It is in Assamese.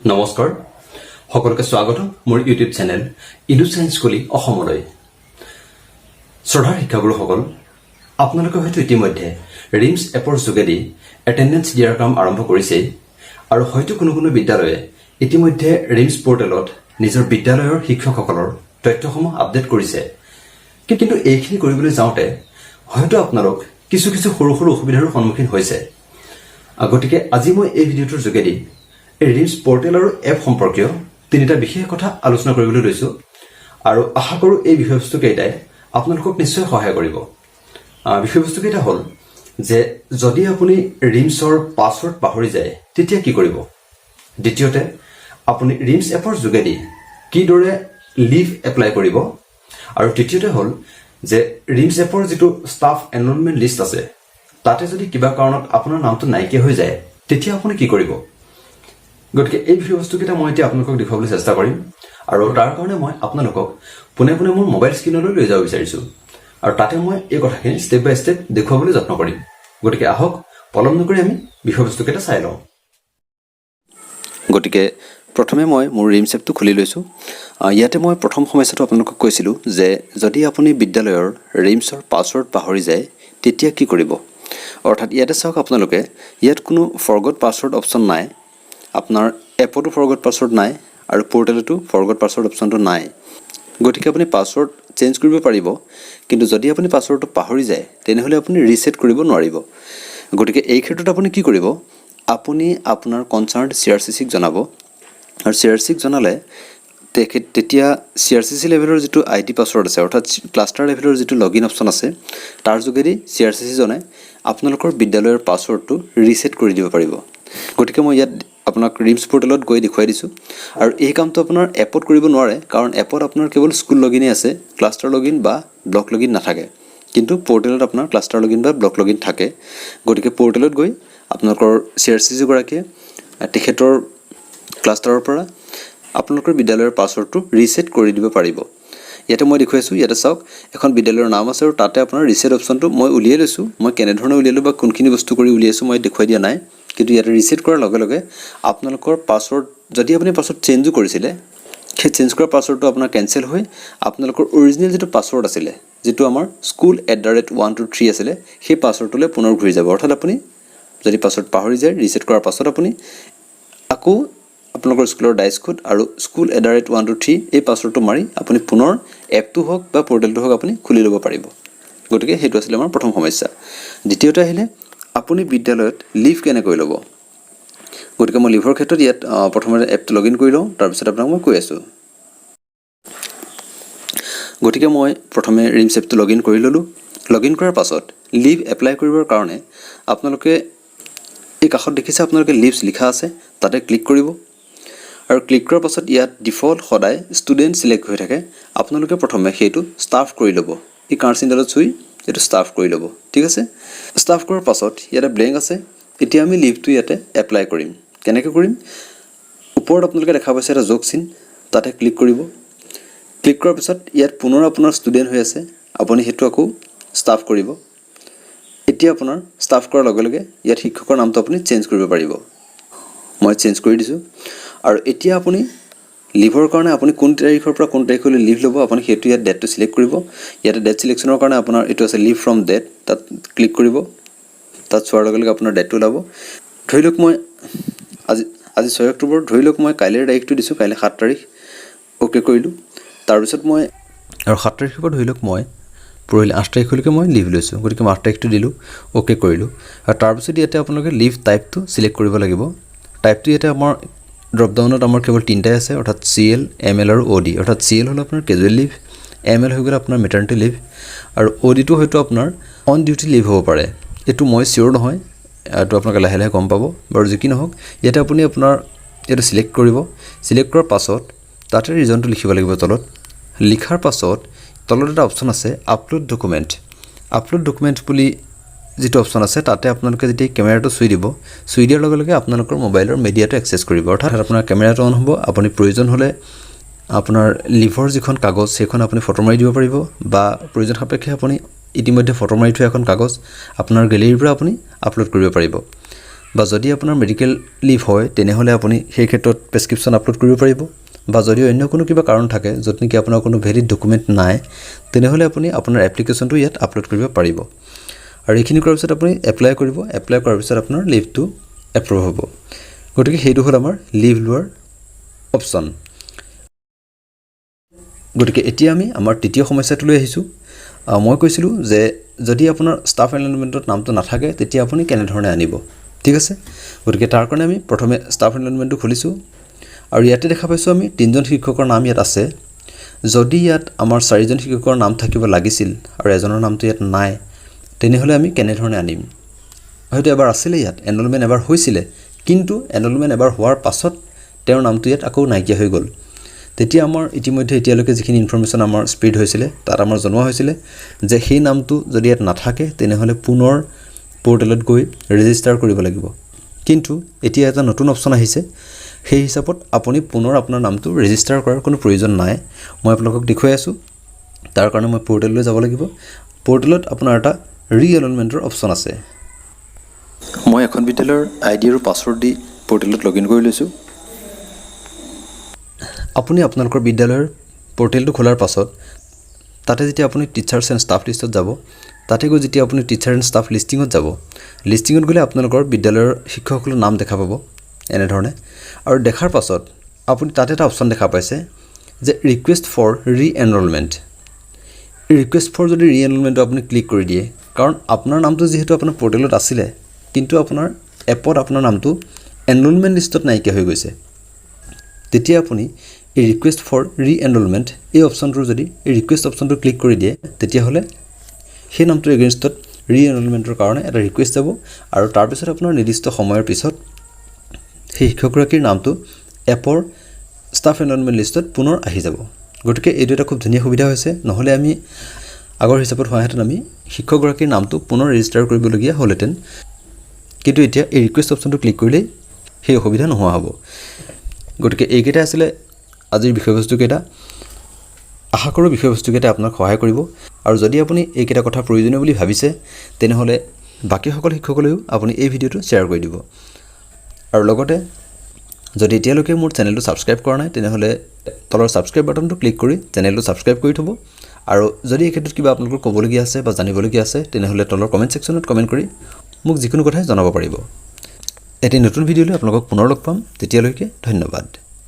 নমস্কাৰ সকলোকে স্বাগতম মোৰ ইউটিউব চেনেল ইনু সায়েন্স স্কুল অসমলৈ শ্ৰদ্ধাৰ শিক্ষাগুৰুসকল আপোনালোকে হয়তো ইতিমধ্যে RIIMS এপৰ যোগেদি এটেন্ডেন্স দিয়াৰ কাম আৰম্ভ কৰিছে আৰু হয়তো কোনো বিদ্যালয়ে ইতিমধ্যে RIIMS পোৰ্টেলত নিজৰ বিদ্যালয়ৰ শিক্ষকসকলৰ তথ্যসমূহ আপডেট কৰিছে কিন্তু এইখিনি কৰিবলৈ যাওঁতে হয়তো আপোনালোক কিছু সৰু অসুবিধাৰ সন্মুখীন হৈছে গতিকে আজি মই এই ভিডিঅ'টোৰ যোগেদি RIIMS পোৰ্টেল আৰু এপ সম্পৰ্কীয় তিনিটা বিশেষ কথা আলোচনা কৰিবলৈ লৈছো আৰু আশা কৰো এই বিষয়বস্তু কেইটাই আপোনালোকক নিশ্চয় সহায় কৰিব বিষয়বস্তু কেইটা হ'ল যে যদি আপুনি RIIMSৰ পাছৱৰ্ড পাহৰি যায় তেতিয়া কি কৰিব দ্বিতীয়তে আপুনি RIIMS এপৰ যোগেদি কিদৰে লিভ এপ্লাই কৰিব আৰু তৃতীয়তে হ'ল যে RIIMS এপৰ যেটো ষ্টাফ এনৰোলমেন্ট লিষ্ট আছে তাতে যদি কিবা কাৰণত আপোনাৰ নামটো নাইকিয়া হৈ যায় তেতিয়া আপুনি কি কৰিব গতিকে এই বিষয়বস্তু কেইটা মই এতিয়া আপোনালোকক দেখাবলৈ চেষ্টা কৰিম আৰু তাৰ কাৰণে মই আপোনালোকক পুনে মোৰ মোবাইল স্ক্ৰীনলৈ লৈ যাব বিচাৰিছো আৰু তাতে মই এই কথাখিনি ষ্টেপ বাই ষ্টেপ দেখুৱাবলৈ যত্ন কৰিম গতিকে আহক পলম নকৰি আমি বিষয়বস্তু কেইটা চাই লওঁ গতিকে প্ৰথমে মই মোৰ RIIMS এপটো খুলি লৈছো ইয়াতে মই প্ৰথম সমস্যাটো আপোনালোকক কৈছিলো যে যদি আপুনি বিদ্যালয়ৰ RIIMSৰ পাছৱৰ্ড পাহৰি যায় তেতিয়া কি কৰিব অৰ্থাৎ ইয়াতে চাওক আপোনালোকে ইয়াত কোনো ফৰগট পাছৱৰ্ড অপচন নাই আপোনাৰ এপটো ফৰগট পাছৱৰ্ড নাই আৰু পোৰ্টেলতো ফৰগট পাছৱৰ্ড অপচনটো নাই গতিকে আপুনি পাছৱৰ্ড চেঞ্জ কৰিব পাৰিব কিন্তু যদি আপুনি পাছৱৰ্ডটো পাহৰি যায় তেনেহলে আপুনি ৰিসেট কৰিব নোৱাৰিব গতিকে এই ক্ষেত্ৰত আপুনি কি কৰিব আপুনি আপোনাৰ কনসাৰ্নড CRCC-ক জনাব আৰু CRCC-ক জনালে তেতিয়া CRCC লেভেলৰ যেটো আইডি পাছৱৰ্ড আছে অৰ্থাৎ ক্লাষ্টাৰ লেভেলৰ যেটো লগইন অপচন আছে তাৰ যোগেদি CRCC জনে আপোনালোকৰ বিদ্যালয়ৰ পাছৱৰ্ডটো ৰিসেট কৰি দিব পাৰিব গতিকে মই ইয়াত আপোনাক RIIMS পোৰ্টেলত গৈ দেখুৱাই দিছো আৰু এই কামটো আপোনাৰ এপত কৰিব নোৱাৰে কাৰণ এপত আপোনাৰ কেৱল স্কুল লগইনে আছে ক্লাষ্টাৰ লগইন বা ব্লক লগইন নাথাকে কিন্তু পোৰ্টেলত আপোনাৰ ক্লাষ্টাৰ লগইন বা ব্লক লগইন থাকে গতিকে পোৰ্টেলত গৈ আপোনালোকৰ CRCC গৰাকীয়ে তেখেতৰ ক্লাষ্টাৰৰ পৰা আপোনালোকৰ বিদ্যালয়ৰ পাছৱৰ্ডটো ৰিসেট কৰি দিব পাৰিব ইয়াতে মই দেখুৱাইছো ইয়াতে চাওক এখন বিদ্যালয়ৰ নাম আছে আৰু তাতে আপোনাৰ ৰিসেট অপচনটো মই উলিয়াই লৈছো মই কেনে ধৰণে উলিয়ালো বা কোনখিনি বস্তু কৰি উলিয়াইছো মই দেখুৱাই দিয়া নাই কিন্তু ইয়াতে ৰিসেট কৰাৰ লগে আপোনালোকৰ পাছৱৰ্ড যদি আপুনি পাছৱৰ্ড চেঞ্জও কৰিছিলে সেই চেঞ্জ কৰা পাছৱৰ্ডটো আপোনাৰ কেনসেল হৈ আপোনালোকৰ অৰিজিনেল যেটো পাছৱৰ্ড আছিল যেটো আমাৰ school@123 আছিল সেই পাছৱৰ্ডটোলৈ পুনৰ ঘূৰি যাব অৰ্থাৎ আপুনি যদি পাছৱৰ্ড পাহৰি যায় ৰিসেট কৰাৰ পাছত আপুনি আকৌ আপোনালোকৰ স্কুলৰ ডাইস কোড আৰু school@123 এই পাছৱৰ্ডটো মাৰি আপুনি পুনৰ এপটো হওক বা পোৰ্টেলটো হওক আপুনি খুলি ল'ব পাৰিব গতিকে হেতু আছিল আমাৰ প্ৰথম সমস্যা দ্বিতীয়তে আহিলে আপুনি বিদ্যালয়ত লিভ কেনে কৰি ল'ব গতিকে মই লিভৰ ক্ষেত্ৰত ইয়াত প্ৰথমে এপটো লগইন কৰি লওঁ তাৰ পিছত আপোনাক মই কৈ আছো গতিকে মই প্ৰথমে RIIMS এপটো লগইন কৰি ললো লগইন কৰাৰ পাছত লিভ এপ্লাই কৰিবৰ কাৰণে আপোনালোকে এই কাষত দেখিছে আপোনালোকে লিভছ লিখা আছে তাতে ক্লিক কৰিব আৰু ক্লিক কৰাৰ পাছত ইয়াত ডিফল্ট সদায় ষ্টুডেন্ট সিলেক্ট হৈ থাকে আপোনালোকে প্ৰথমে হেতু ষ্টাফ কৰি ল'ব এই কাৰ্ড চিনডালত চুই এটো ষ্টাফ কৰি ল'ব ঠিক আছে ষ্টাফ কৰাৰ পাছত ইয়াতে ব্ল্যাঙ্ক আছে এতিয়া আমি লিভটো ইয়াতে এপ্লাই কৰিম কেনেকৈ কৰিম ওপৰত আপোনালোকে দেখা পাইছে এটা যোগ চিন তাতে ক্লিক কৰিব ক্লিক কৰাৰ পিছত ইয়াত পুনৰ আপোনাৰ ষ্টুডেন্ট হৈ আছে আপুনি হেতু আকৌ ষ্টাফ কৰিব এতিয়া আপোনাৰ ষ্টাফ কৰাৰ লগে ইয়াত শিক্ষকৰ নামটো আপুনি চেঞ্জ কৰিব পাৰিব মই চেঞ্জ কৰি দিছো আৰু এতিয়া আপুনি লিভৰ কাৰণে আপুনি কোন তাৰিখৰ পৰা কোন তাৰিখলৈ লিভ ল'ব আপুনি হেতু ইয়াত ডেটটো সিলেক্ট কৰিব ইয়াতে ডেট সিলেকচনৰ কাৰণে আপোনাৰ এটো আছে লিভ ফ্ৰম ডেট তাত ক্লিক কৰিব তাত চোৱাৰ লগে আপোনাৰ ডেটটো লাব ধৰি লওক মই আজি 6 অক্টোবৰ ধৰি লওক মই কাইলৈৰ তাৰিখটো দিছো কাইলৈ 7 তাৰিখ ওকে কৰিলো তাৰ পিছত মই আৰু 7 তাৰিখৰ পৰা ধৰি লওক মই পৰহিলে 8 তাৰিখলৈকে মই লিভ লৈছো গতিকে 8 তাৰিখটো দিলো ওকে কৰিলো আৰু তাৰ পিছত ইয়াতে আপোনালোকে লিভ টাইপটো সিলেক্ট কৰিব লাগিব টাইপটো ইয়াতে আমাৰ ড্ৰপ ডাউনত আমাৰ কেৱল তিনটাই আছে অৰ্থাৎ CL ML আৰু OD অৰ্থাৎ CL হল আপোনাৰ ক্যাজুৱেল লিভ ML হৈ গ'ল আপোনাৰ মেটাৰনিটি লিভ আৰু OD টো হয়তো আপোনাৰ অন ডিউটি লিভ হ'ব পাৰে এটো মই সিওৰ নহয় এটো আপোনালোকে লাহে গম পাব বাৰু যি কি নহওক ইয়াতে আপুনি আপোনাৰ এটো সিলেক্ট কৰিব সিলেক্ট কৰাৰ পাছত তাতে ৰিজনটো লিখিব লাগিব তলত লিখাৰ পাছত তলত এটা অপচন আছে আপলোড ডকুমেন্ট বুলি যেটো অপচন আছে তাতে আপোনালোকে যদি ক্যামেৰাটো চুই দিয়াৰ লগে আপোনালোকৰ মোবাইলৰ মিডিয়াটো এক্সেছ কৰিব অৰ্থাৎ আপোনাৰ ক্যামেৰাটো অন হ'ব আপুনি প্ৰয়োজন হলে আপোনাৰ লিভৰ যিখন কাগজ সেইখন আপুনি ফটো মাৰি দিব পাৰিব বা প্ৰয়োজন সাপেক্ষে আপুনি ইতিমধ্যে ফটো মাৰি থোৱা এখন কাগজ আপোনাৰ গেলেৰীৰ পৰা আপুনি আপলোড কৰিব পাৰিব বা যদি আপোনাৰ মেডিকেল লিভ হয় তেনেহ'লে আপুনি সেই ক্ষেত্ৰত প্ৰেছক্ৰিপশ্যন আপলোড কৰিব পাৰিব বা যদি অন্য কোনো কিবা কাৰণ থাকে য'ত নেকি আপোনাৰ কোনো ভেলিড ডকুমেণ্ট নাই তেনেহ'লে আপুনি আপোনাৰ এপ্লিকেশ্যনটো ইয়াত আপলোড কৰিব পাৰিব আৰু এইখিনি কৰাৰ পিছত আপুনি এপ্লাই কৰিব এপ্লাই কৰাৰ পিছত আপোনাৰ লিভটো এপ্ৰুভ হ'ব গতিকে সেইটো হ'ল আমাৰ লিভ লোৱাৰ অপশ্যন গতিকে এতিয়া আমি আমাৰ তৃতীয় সমস্যাটোলৈ আহিছোঁ মই কৈছিলোঁ যে যদি আপোনাৰ ষ্টাফ এনৰলমেণ্টত নামটো নাথাকে তেতিয়া আপুনি কেনেধৰণে আনিব ঠিক আছে গতিকে তাৰ কাৰণে আমি প্ৰথমে ষ্টাফ এনৰলমেণ্টটো খুলিছোঁ আৰু ইয়াতে দেখা পাইছোঁ আমি 3জন শিক্ষকৰ নাম ইয়াত আছে যদি ইয়াত আমাৰ 4জন শিক্ষকৰ নাম থাকিব লাগিছিল আৰু এজনৰ নামটো ইয়াত নাই তেনেহ'লে আমি কেনেধৰণে আনিম হয়তো এবাৰ আছিলে ইয়াত এনৰলমেণ্ট এবাৰ হৈছিলে কিন্তু এনৰলমেণ্ট এবাৰ হোৱাৰ পাছত তেওঁৰ নামটো ইয়াত আকৌ নাইকিয়া হৈ গ'ল তেতিয়া আমাৰ ইতিমধ্যে এতিয়ালৈকে যিখিনি ইনফৰমেশ্যন আমাৰ স্প্ৰেড হৈছিলে তাত আমাৰ জনোৱা হৈছিলে যে সেই নামটো যদি ইয়াত নাথাকে তেনেহ'লে পুনৰ পৰ্টেলত গৈ ৰেজিষ্টাৰ কৰিব লাগিব কিন্তু এতিয়া এটা নতুন অপশ্যন আহিছে সেই হিচাপত আপুনি পুনৰ আপোনাৰ নামটো ৰেজিষ্টাৰ কৰাৰ কোনো প্ৰয়োজন নাই মই আপোনালোকক দেখুৱাই আছোঁ তাৰ কাৰণে মই পৰ্টেললৈ যাব লাগিব পৰ্টেলত আপোনাৰ এটা ৰি-এনৰলমেণ্টৰ অপশ্যন আছে মই এখন বিদ্যালয়ৰ আইডি আৰু পাছৱৰ্ড দি পৰ্টেলত লগইন কৰি লৈছোঁ আপুনি আপোনালোকৰ বিদ্যালয়ৰ পৰ্টেলটো খোলাৰ পাছত তাতে যেতিয়া আপুনি টিচাৰ্ছ এণ্ড ষ্টাফ লিষ্টত যাব তাতে গৈ যেতিয়া আপুনি টিচাৰ এণ্ড ষ্টাফ লিষ্টিঙত যাব লিষ্টিঙত গ'লে আপোনালোকৰ বিদ্যালয়ৰ শিক্ষকসকলৰ নাম দেখা পাব এনেধৰণে আৰু দেখাৰ পাছত আপুনি তাতে এটা অপশ্যন দেখা পাইছে যে ৰিকুৱেষ্ট ফৰ ৰি-এনৰলমেণ্ট ৰিকুৱেষ্ট ফৰ যদি ৰি-এনৰলমেণ্টটো আপুনি ক্লিক কৰি দিয়ে কাৰণ আপোনাৰ নামটো যিহেতু আপোনাৰ পৰ্টেলত আছিলে কিন্তু আপোনাৰ এপত আপোনাৰ নামটো এনৰলমেণ্ট লিষ্টত নাইকিয়া হৈ গৈছে তেতিয়া আপুনি এই ৰিকুৱেষ্ট ফৰ ৰি-এনৰলমেণ্ট এই অপশ্যনটোৰ যদি এই ৰিকুৱেষ্ট অপশ্যনটো ক্লিক কৰি দিয়ে তেতিয়াহ'লে সেই নামটোৰ এগেইনষ্টত ৰি-এনৰলমেণ্টৰ কাৰণে এটা ৰিকুৱেষ্ট যাব আৰু তাৰপিছত আপোনাৰ নিৰ্দিষ্ট সময়ৰ পিছত সেই শিক্ষকগৰাকীৰ নামটো এপৰ ষ্টাফ এনৰলমেণ্ট লিষ্টত পুনৰ আহি যাব গতিকে এইটো এটা খুব ধুনীয়া সুবিধা হৈছে নহ'লে আমি আগৰ হিচাপত হোৱাহেঁতেন আমি শিক্ষকগৰাকীৰ নামটো পুনৰ ৰেজিষ্টাৰ কৰিবলগীয়া হ'লহেঁতেন কিন্তু এতিয়া এই ৰিকুৱেষ্ট অপশ্যনটো ক্লিক কৰিলেই সেই অসুবিধা নোহোৱা হ'ব গতিকে এইকেইটা আছিলে আজিৰ বিষয়বস্তুকেইটা আশা কৰোঁ বিষয়বস্তুকেইটা আপোনাক সহায় কৰিব আৰু যদি আপুনি এইকেইটা কথা প্ৰয়োজনীয় বুলি ভাবিছে তেনেহ'লে বাকীসকল শিক্ষকলৈও আপুনি এই ভিডিঅ'টো শ্বেয়াৰ কৰি দিব আৰু লগতে যদি এতিয়ালৈকে মোৰ চেনেলটো ছাবস্ক্ৰাইব কৰা নাই তেনেহ'লে তলৰ ছাবস্ক্ৰাইব বাটনটো ক্লিক কৰি চেনেলটো ছাবস্ক্ৰাইব কৰি থ'ব আৰু যদি এই ক্ষেত্ৰত কিবা আপোনালোকৰ ক'বলগীয়া আছে বা জানিবলগীয়া আছে তেনেহ'লে তলৰ কমেণ্ট ছেকশ্যনত কমেণ্ট কৰি মোক যিকোনো কথাই জনাব পাৰিব এটি নতুন ভিডিঅ'লৈ আপোনালোকক পুনৰ লগ পাম তেতিয়ালৈকে ধন্যবাদ